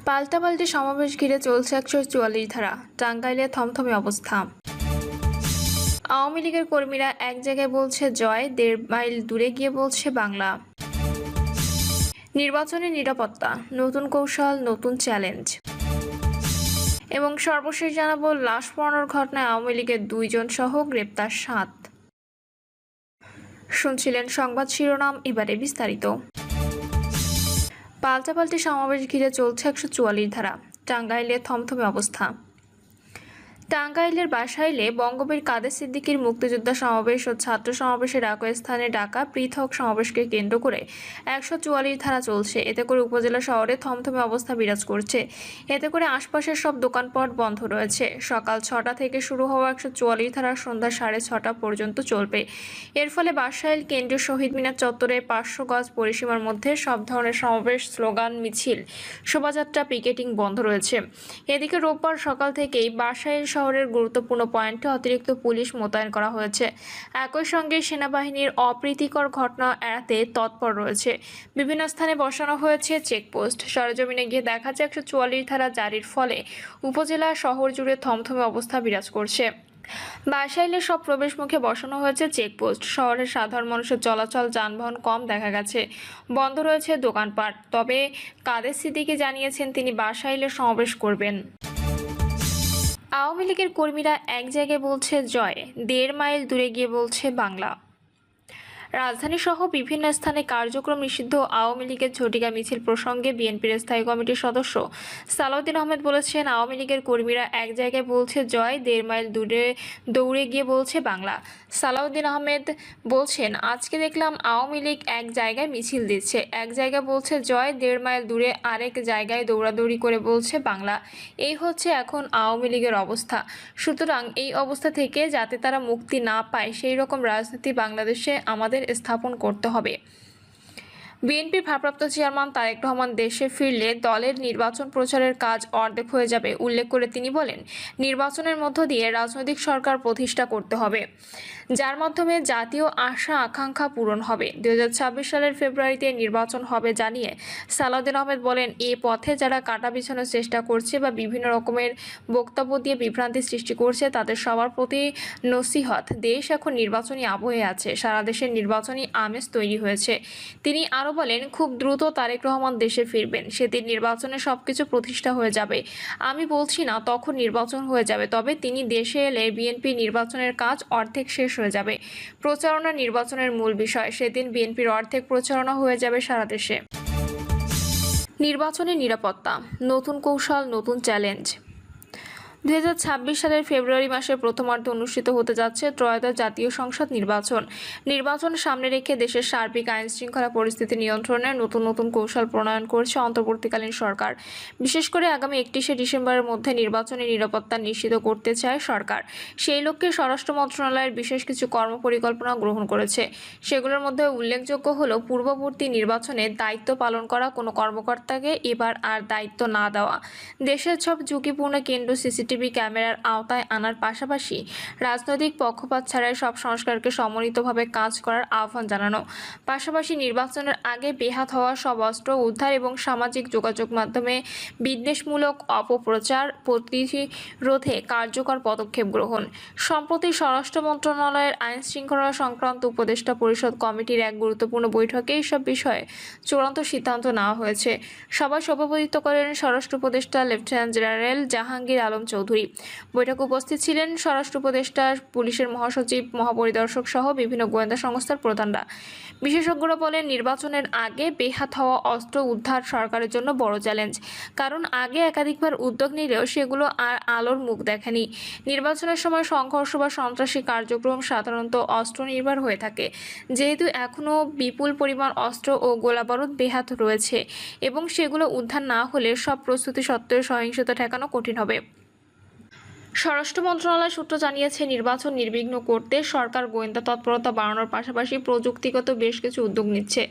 পাল্টাপাল্টি সমাবেশ ঘিরে চলছে 144 ধারা। টাঙ্গাইলে থমথমে অবস্থা। আওয়ামী লীগের কর্মীরা এক জায়গায় বলছে জয়, 1.5 মাইল দূরে গিয়ে বলছে বাংলা। নির্বাচনের নিরাপত্তা, নতুন কৌশল, নতুন চ্যালেঞ্জ। এবং সর্বশেষ জানাবো, লাশ পোড়ানোর ঘটনায় আওয়ামী লীগের 2 জন সহ গ্রেপ্তার 7। শুনছিলেন সংবাদ শিরোনাম, এবারে বিস্তারিত। পাল্টাপাল্টি সমাবেশ ঘিরে চলছে 144 ধারা। টাঙ্গাইলে থমথমে অবস্থা। টাঙ্গাইলের বাসাইলে বঙ্গবীর কাদের সিদ্দিকীর মুক্তিযোদ্ধা সমাবেশ ও ছাত্র সমাবেশের একই স্থানে ডাকা পৃথক সমাবেশকে কেন্দ্র করে 144 ধারা চলছে। এতে করে উপজেলা শহরে থমথমে অবস্থা বিরাজ করছে। এতে করে আশপাশের সব দোকানপাট বন্ধ রয়েছে। সকাল 6টা থেকে শুরু হওয়া 144 ধারা সন্ধ্যা 6:30 পর্যন্ত চলবে। এর ফলে বাসাইল কেন্দ্রীয় শহীদ মিনার চত্বরে 500 গজ পরিসীমার মধ্যে সব ধরনের সমাবেশ, স্লোগান, মিছিল, শোভাযাত্রা, পিকেটিং বন্ধ রয়েছে। এদিকে রোববার সকাল থেকেই বাসাইল শহরের গুরুত্বপূর্ণ পয়েন্টে অতিরিক্ত পুলিশ মোতায়েন করা হয়েছে। একই সঙ্গে সেনাবাহিনীর অপ্রীতিকর ঘটনা এড়াতে তৎপর রয়েছে। বিভিন্ন স্থানে বসানো হয়েছে চেকপোস্ট। সরেজমিনে গিয়ে দেখা যায় 144 ধারা জারির ফলে উপজেলা শহর জুড়ে থমথমে অবস্থা বিরাজ করছে। বাসাইলের সব প্রবেশ মুখে বসানো হয়েছে চেকপোস্ট। শহরের সাধারণ মানুষের চলাচল, যানবাহন কম দেখা গেছে। বন্ধ রয়েছে দোকানপাট। তবে কাদের সিদ্দিকী জানিয়েছেন তিনি বাসাইলে সমাবেশ করবেন। আওয়ামী লীগের কর্মীরা এক জায়গায় বলছে জয়, 1.5 মাইল দূরে গিয়ে বলছে বাংলা। রাজধানী সহ বিভিন্ন স্থানে কার্যক্রম নিষিদ্ধ আওয়ামী লীগের ঝটিকা মিছিল প্রসঙ্গে বিএনপির স্থায়ী কমিটির সদস্য সালাউদ্দিন আহমেদ বলেছেন, আওয়ামী লীগের কর্মীরা এক জায়গায় বলছে জয়, 1.5 মাইল দূরে দৌড়ে গিয়ে বলছে বাংলা। সালাউদ্দিন আহমেদ বলছেন, আজকে দেখলাম আওয়ামী লীগ এক জায়গায় মিছিল দিচ্ছে, এক জায়গায় বলছে জয়, 1.5 মাইল দূরে আরেক জায়গায় দৌড়াদৌড়ি করে বলছে বাংলা। এই হচ্ছে এখন আওয়ামী লীগের অবস্থা। সুতরাং এই অবস্থা থেকে যাতে তারা মুক্তি না পায় সেই রকম রাজনীতি বাংলাদেশে আমাদের স্থাপন করতে হবে। বিএনপির ভারপ্রাপ্ত চেয়ারম্যান তারেক রহমান দেশে ফিরলে দলের নির্বাচন প্রচারের কাজ অর্ধেক হয়ে যাবে উল্লেখ করে তিনি বলেন, নির্বাচনের মধ্য দিয়ে রাজনৈতিক সরকার প্রতিষ্ঠা করতে হবে, যার মাধ্যমে জাতীয় আশা আকাঙ্ক্ষা পূরণ হবে। 2026 সালের ফেব্রুয়ারিতে নির্বাচন হবে জানিয়ে সালাউদ্দিন আহমেদ বলেন, এ পথে যারা কাটা বিছানোর চেষ্টা করছে বা বিভিন্ন রকমের বক্তব্য দিয়ে বিভ্রান্তি সৃষ্টি করছে তাদের সবার প্রতি নসিহত, দেশ এখন নির্বাচনী আবহে আছে, সারা দেশের নির্বাচনী আমেজ তৈরি হয়েছে। তিনি আরও বলেন, খুব দ্রুত তারেক রহমান দেশে ফিরবেন, সেদিন নির্বাচনে সবকিছু প্রতিষ্ঠা হয়ে যাবে। আমি বলছি না তখন নির্বাচন হয়ে যাবে, তবে তিনি দেশে এলে বিএনপি নির্বাচনের কাজ অর্ধেক শেষ হয়ে যাবে। প্রচারণা নির্বাচনের মূল বিষয়, সেদিন বিএনপির অর্ধেক প্রচারণা হয়ে যাবে সারা দেশে। নির্বাচনের নিরাপত্তা, নতুন কৌশল, নতুন চ্যালেঞ্জ। 2026 সালের ফেব্রুয়ারি মাসের প্রথমার্ধে অনুষ্ঠিত হতে যাচ্ছে ত্রয়োদশ জাতীয় সংসদ নির্বাচন সামনে রেখে দেশের সার্বিক আইন শৃঙ্খলা পরিস্থিতি নিয়ন্ত্রণে নতুন নতুন কৌশল প্রণয়ন করছে অন্তর্বর্তীকালীন সরকার। বিশেষ করে আগামী 31শে ডিসেম্বরের মধ্যে নির্বাচনী নিরাপত্তা নিশ্চিত করতে চায় সরকার। সেই লক্ষ্যে স্বরাষ্ট্র মন্ত্রণালয়ের বিশেষ কিছু কর্মপরিকল্পনা গ্রহণ করেছে। সেগুলোর মধ্যে উল্লেখযোগ্য হল, পূর্ববর্তী নির্বাচনে দায়িত্ব পালন করা কোনো কর্মকর্তাকে এবার আর দায়িত্ব না দেওয়া, দেশের সব ঝুঁকিপূর্ণ কেন্দ্র সিসিটিভি ক্যামেরার আওতায় আনার পাশাপাশি রাজনৈতিক পক্ষপাত ছাড়াই সব সংস্কারকে সমন্বিতভাবে কাজ করার আহ্বান জানানো, পাশাপাশি নির্বাচনের আগে বেহাত হওয়া সব অস্ত্র উদ্ধার এবং সামাজিক যোগাযোগ মাধ্যমে বিদ্বেষমূলক অপপ্রচার প্রতিরোধে কার্যকর পদক্ষেপ গ্রহণ। সম্প্রতি স্বরাষ্ট্র মন্ত্রণালয়ের আইন শৃঙ্খলা সংক্রান্ত উপদেষ্টা পরিষদ কমিটির এক গুরুত্বপূর্ণ বৈঠকে এইসব বিষয়ে চূড়ান্ত সিদ্ধান্ত নেওয়া হয়েছে। সভায় সভাপতিত্ব করেন স্বরাষ্ট্র উপদেষ্টা লেফটেন্যান্ট জেনারেল জাহাঙ্গীর আলম চৌধুরী। বৈঠকে উপস্থিত ছিলেন স্বরাষ্ট্র উপদেষ্টা, পুলিশের মহাসচিব, মহাপরিদর্শক সহ বিভিন্ন গোয়েন্দা সংস্থার প্রধানরা। বিশেষজ্ঞরা বলেন, নির্বাচনের আগে বেহাত হওয়া অস্ত্র উদ্ধার সরকারের জন্য বড় চ্যালেঞ্জ। কারণ আগে একাধিকবার উদ্যোগ নিলেও সেগুলো আর আলোর মুখ দেখেনি। নির্বাচনের সময় সংঘর্ষ বা সন্ত্রাসী কার্যক্রম সাধারণত অস্ত্র নির্ভর হয়ে থাকে। যেহেতু এখনও বিপুল পরিমাণ অস্ত্র ও গোলাবারুদ বেহাত রয়েছে এবং সেগুলো উদ্ধার না হলে সব প্রস্তুতি সত্ত্বেও সহিংসতা ঠেকানো কঠিন হবে। স্বরাষ্ট্র মন্ত্রণালয় সূত্র জানিয়েছে, নির্বাচন নির্বিঘ্ন করতে সরকার গোয়েন্দা তৎপরতা বাড়ানোর পাশাপাশি প্রযুক্তিগত বেশ কিছু উদ্যোগ নিচ্ছে।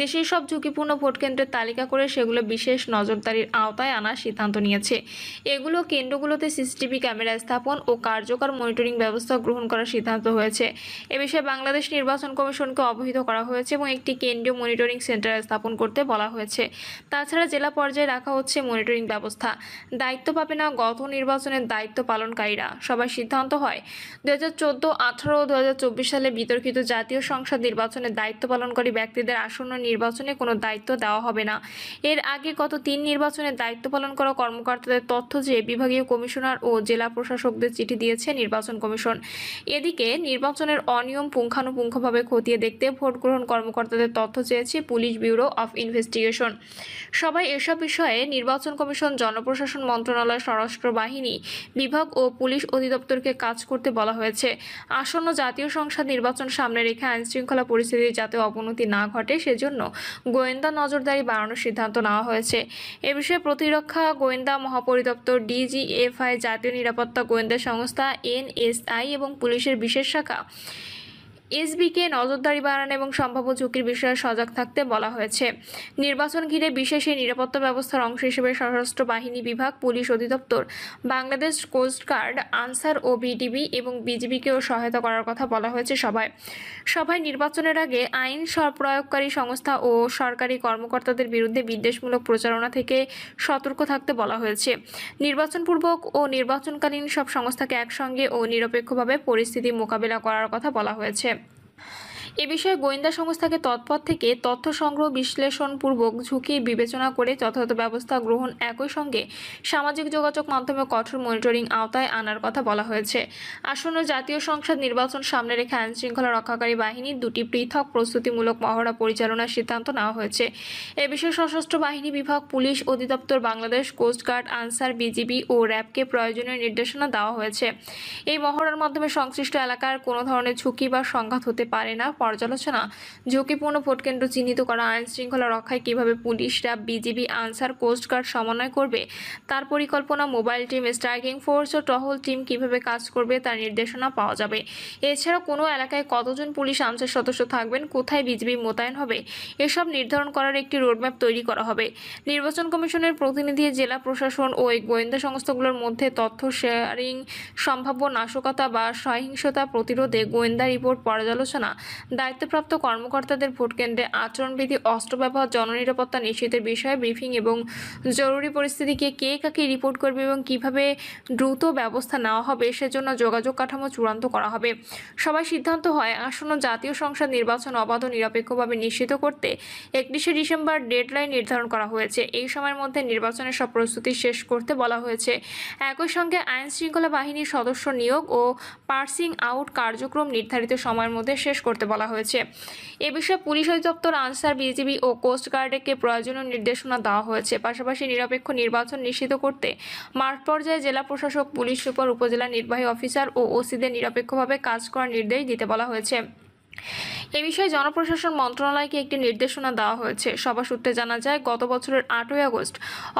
দেশের সব ঝুঁকিপূর্ণ ভোটকেন্দ্রের তালিকা করে সেগুলো বিশেষ নজরদারির আওতায় আনার সিদ্ধান্ত নিয়েছে। এগুলো কেন্দ্রগুলোতে সিসিটিভি ক্যামেরা স্থাপন ও কার্যকর মনিটরিং ব্যবস্থা গ্রহণ করার সিদ্ধান্ত হয়েছে। এ বিষয়ে বাংলাদেশ নির্বাচন কমিশনকে অবহিত করা হয়েছে এবং একটি কেন্দ্রীয় মনিটরিং সেন্টার স্থাপন করতে বলা হয়েছে। তাছাড়া জেলা পর্যায়ে রাখা হচ্ছে মনিটরিং ব্যবস্থা। দায়িত্ব পাবে না গত নির্বাচনের দায়িত্ব পালনকারীরা। সবার সিদ্ধান্ত হয় 2014, 18 ও 2024 সালে বিতর্কিত জাতীয় সংসদ নির্বাচনের দায়িত্ব পালনকারী ব্যক্তিদের আসন্ন নির্বাচনে কোনো দায়িত্ব দেওয়া হবে না। এর আগে গত 3 নির্বাচনের দায়িত্ব পালন করা কর্মকর্তাদের তথ্য চেয়ে বিভাগীয় কমিশনার ও জেলা প্রশাসকদের চিঠি দিয়েছে নির্বাচন কমিশন। এদিকে নির্বাচনের অনিয়ম পুঙ্খানুপুঙ্খভাবে খতিয়ে দেখতে ভোট গ্রহণ কর্মকর্তাদের তথ্য চেয়েছে পুলিশ ব্যুরো অফ ইনভেস্টিগেশন। সবাই এসব বিষয়ে নির্বাচন কমিশন, জনপ্রশাসন মন্ত্রণালয়, স্বরাষ্ট্র বাহিনী বিভাগ ও পুলিশ অধিদপ্তরকে কাজ করতে বলা হয়েছে। আসন্ন জাতীয় সংসদ নির্বাচন সামনে রেখে আইনশৃঙ্খলা পরিস্থিতির যাতে অবনতি না ঘটে সেজন্য গোয়েন্দা নজরদারি বাড়ানোর সিদ্ধান্ত নেওয়া হয়েছে। এ বিষয়ে প্রতিরক্ষা গোয়েন্দা মহাপরিদপ্তর, ডিজিএফআই, জাতীয় নিরাপত্তা গোয়েন্দা সংস্থা এনএসআই এবং পুলিশের বিশেষ শাখা এসবিকে নজরদারি বাড়ানো এবং সম্ভাব্য ঝুঁকির বিষয়ে সজাগ থাকতে বলা হয়েছে। নির্বাচন ঘিরে বিশেষ এই নিরাপত্তা ব্যবস্থার অংশ হিসেবে সশস্ত্র বাহিনী বিভাগ, পুলিশ অধিদপ্তর, বাংলাদেশ কোস্টগার্ড, আনসার ও বিডিবি এবং বিজিবিকেও সহায়তা করার কথা বলা হয়েছে সভায় নির্বাচনের আগে আইন প্রয়োগকারী সংস্থা ও সরকারি কর্মকর্তাদের বিরুদ্ধে বিদ্বেষমূলক প্রচারণা থেকে সতর্ক থাকতে বলা হয়েছে। নির্বাচন পূর্বক ও নির্বাচনকালীন সব সংস্থাকে একসঙ্গে ও নিরপেক্ষভাবে পরিস্থিতি মোকাবেলা করার কথা বলা হয়েছে। এ বিষয়ে গোয়েন্দা সংস্থাকে তৎপর থেকে তথ্য সংগ্রহ, বিশ্লেষণপূর্বক ঝুঁকি বিবেচনা করে যথাযথ ব্যবস্থা গ্রহণ, একই সঙ্গে সামাজিক যোগাযোগ মাধ্যমে কঠোর মনিটরিং আওতায় আনার কথা বলা হয়েছে। আসন্ন জাতীয় সংসদ নির্বাচন সামনে রেখে আইনশৃঙ্খলা রক্ষাকারী বাহিনীর 2টি পৃথক প্রস্তুতিমূলক মহড়া পরিচালনার সিদ্ধান্ত নেওয়া হয়েছে। এ বিষয়ে সশস্ত্র বাহিনী বিভাগ, পুলিশ অধিদপ্তর, বাংলাদেশ কোস্টগার্ড, আনসার, বিজিবি ও র্যাবকে প্রয়োজনীয় নির্দেশনা দেওয়া হয়েছে। এই মহড়ার মাধ্যমে সংশ্লিষ্ট এলাকার কোনো ধরনের ঝুঁকি বা সংঘাত হতে পারে না পর্যালোচনা, ঝুঁকিপূর্ণ ভোটকেন্দ্র চিহ্নিত করা, আইন শৃঙ্খলা রক্ষায় কিভাবে পুলিশ, র্যাব, বিজিবি, আনসার, কোস্টগার্ড সমন্বয় করবে তার পরিকল্পনা, মোবাইল টিম, স্ট্রাইকিং ফোর্স ও টহল টিম কিভাবে কাজ করবে তার নির্দেশনা পাওয়া যাবে। এছাড়া কোনো এলাকায় কতজন পুলিশ, আনসার সদস্য থাকবেন, কোথায় বিজিবি মোতায়েন হবে এসব নির্ধারণ করার একটি রোডম্যাপ তৈরি করা হবে। নির্বাচন কমিশনের প্রতিনিধি, জেলা প্রশাসন ও এই গোয়েন্দা সংস্থাগুলোর মধ্যে তথ্য শেয়ারিং, সম্ভাব্য নাশকতা বা সহিংসতা প্রতিরোধে গোয়েন্দা রিপোর্ট পর্যালোচনা, দায়িত্বপ্রাপ্ত কর্মকর্তাদের ভোটকেন্দ্রে আচরণবিধি, অস্ত্র ব্যবহার, জননিরাপত্তা নিশ্চিতের বিষয়ে ব্রিফিং এবং জরুরি পরিস্থিতিকে কে কাকে রিপোর্ট করবে এবং কিভাবে দ্রুত ব্যবস্থা নেওয়া হবে সেজন্য যোগাযোগ কাঠামো চূড়ান্ত করা হবে। সবাই সিদ্ধান্ত হয় আসন্ন জাতীয় সংসদ নির্বাচন অবাধ ও নিরপেক্ষভাবে নিশ্চিত করতে 31শে ডিসেম্বর ডেডলাইন নির্ধারণ করা হয়েছে। এই সময়ের মধ্যে নির্বাচনের সব প্রস্তুতি শেষ করতে বলা হয়েছে। একই সঙ্গে আইন শৃঙ্খলা বাহিনীর সদস্য নিয়োগ ও পার্সিং আউট কার্যক্রম নির্ধারিত সময়ের মধ্যে শেষ করতে বলা হয়েছে। এ বিষয়ে পুলিশ অধিদপ্তর, আনসার, বিজিবি ও কোস্টগার্ডকে প্রয়োজনীয় নির্দেশনা দেওয়া হয়েছে। পাশাপাশি নিরপেক্ষ নির্বাচন নিশ্চিত করতে মাঠ পর্যায়ে জেলা প্রশাসক, পুলিশ সুপার, উপজেলা নির্বাহী অফিসার ও ওসিদের নিরপেক্ষভাবে কাজ করার নির্দেশ দিতে বলা হয়েছে। এ বিষয়ে জনপ্রশাসন মন্ত্রণালয়কে একটি নির্দেশনা দেওয়া হয়েছে। সভা সূত্রে জানা যায়, গত বছরের 8ই আগস্ট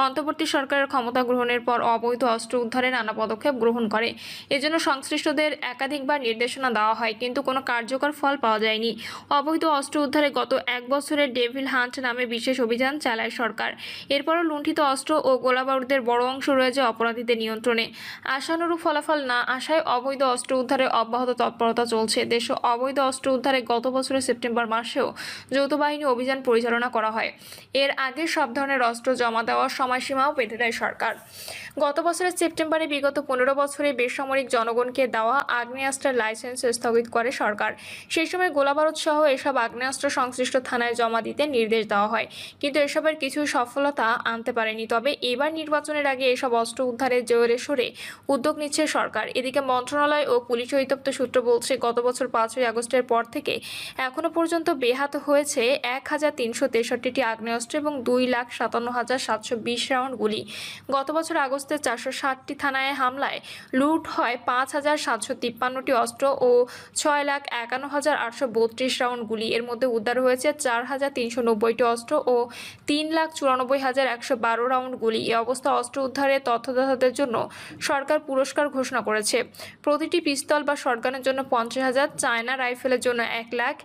অন্তর্বর্তী সরকারের ক্ষমতা গ্রহণের পর অবৈধ অস্ত্র উদ্ধারে নানা পদক্ষেপ গ্রহণ করে। এজন্য সংশ্লিষ্টদের একাধিকবার নির্দেশনা দেওয়া হয়, কিন্তু কোনো কার্যকর ফল পাওয়া যায়নি। অবৈধ অস্ত্র উদ্ধারে গত 1 বছরের ডেভিল হান্ট নামে বিশেষ অভিযান চালায় সরকার। এরপরও লুণ্ঠিত অস্ত্র ও গোলাবারুদের বড় অংশ রয়েছে অপরাধীদের নিয়ন্ত্রণে। আশানুরূপ ফলাফল না আসায় অবৈধ অস্ত্র উদ্ধারে অব্যাহত তৎপরতা চলছে। দেশে অবৈধ অস্ত্র উদ্ধারে গত বছরের সেপ্টেম্বর মাসেও যৌথ বাহিনী অভিযান পরিচালনা করা হয়। এর আগে সব ধরনের অস্ত্র জমা দেওয়ার সময়সীমাও বেঁধে দেয় সরকার। গত বছরের সেপ্টেম্বরে বিগত 15 বছরে বেসামরিক জনগণকে দেওয়া আগ্নেয়াস্ত্রের লাইসেন্স স্থগিত করে সরকার। সেই সময় গোলাবারুদ সহ এসব আগ্নেয়াস্ত্র সংশ্লিষ্ট থানায় জমা দিতে নির্দেশ দেওয়া হয়, কিন্তু এসবের কিছু সফলতা আনতে পারেনি। তবে এবার নির্বাচনের আগে এসব অস্ত্র উদ্ধারের জোরে সোরে উদ্যোগ নিচ্ছে সরকার। এদিকে মন্ত্রণালয় ও পুলিশ অধিদপ্তর সূত্র বলছে, গত বছর 5ই আগস্টের পর থেকে এখনও পর্যন্ত বেহাত হয়েছে 1,363টি আগ্নেয়াস্ত্র এবং 2,57,720 রাউন্ড গুলি। গত বছর আগস্টে 460টি থানায় হামলায় লুট হয় 5,753টি অস্ত্র ও 6,51,832 রাউন্ড গুলি। এর মধ্যে উদ্ধার হয়েছে 4,390টি অস্ত্র ও 3,94,112 রাউন্ড গুলি। এ অবস্থা অস্ত্র উদ্ধারে তথ্যদাতাদের জন্য সরকার পুরস্কার ঘোষণা করেছে। প্রতিটি পিস্তল বা শটগানের জন্য 50,000, চায়না রাইফেলের জন্য 1 লাখ,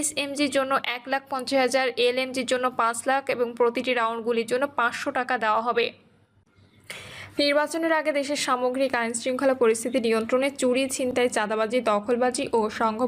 SMGর জন্য 1,50,000, LMGর জন্য 5 লাখ এবং প্রতিটি রাউন্ড গুলির জন্য 500 টাকা দেওয়া হবে। নির্বাচনের আগে দেশের সামগ্রিক আইনশৃঙ্খলা পরিস্থিতি নিয়ন্ত্রণে চুরি, ছিনতাই, চাঁদাবাজি, দখলবাজি ও সংঘ